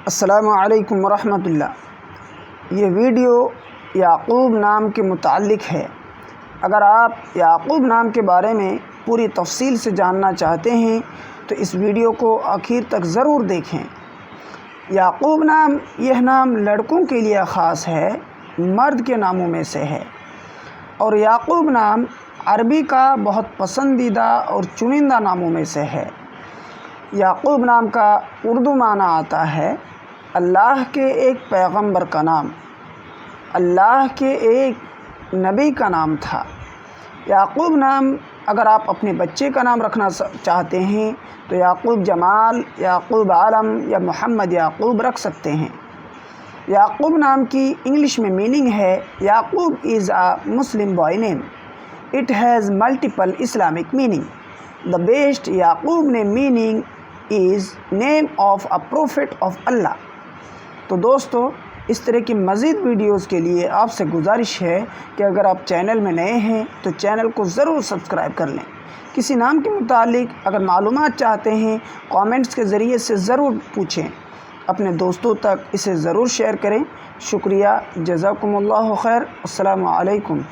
السلام علیکم ورحمۃ اللہ۔ یہ ویڈیو یعقوب نام کے متعلق ہے۔ اگر آپ یعقوب نام کے بارے میں پوری تفصیل سے جاننا چاہتے ہیں تو اس ویڈیو کو آخر تک ضرور دیکھیں۔ یعقوب نام، یہ نام لڑکوں کے لیے خاص ہے، مرد کے ناموں میں سے ہے، اور یعقوب نام عربی کا بہت پسندیدہ اور چنندہ ناموں میں سے ہے۔ یعقوب نام کا اردو معنی آتا ہے اللہ کے ایک پیغمبر کا نام، اللہ کے ایک نبی کا نام تھا۔ یعقوب نام اگر آپ اپنے بچے کا نام رکھنا چاہتے ہیں تو یعقوب جمال، یعقوب عالم یا محمد یعقوب رکھ سکتے ہیں۔ یعقوب نام کی انگلش میں میننگ ہے Yaqub is a Muslim boy name, it has multiple Islamic meaning. The best Yaqub name meaning is name of a prophet of Allah. تو دوستو، اس طرح کی مزید ویڈیوز کے لیے آپ سے گزارش ہے کہ اگر آپ چینل میں نئے ہیں تو چینل کو ضرور سبسکرائب کر لیں۔ کسی نام کے متعلق اگر معلومات چاہتے ہیں کامنٹس کے ذریعے سے ضرور پوچھیں، اپنے دوستوں تک اسے ضرور شیئر کریں۔ شکریہ، جزاکم اللہ خیر، السلام علیکم۔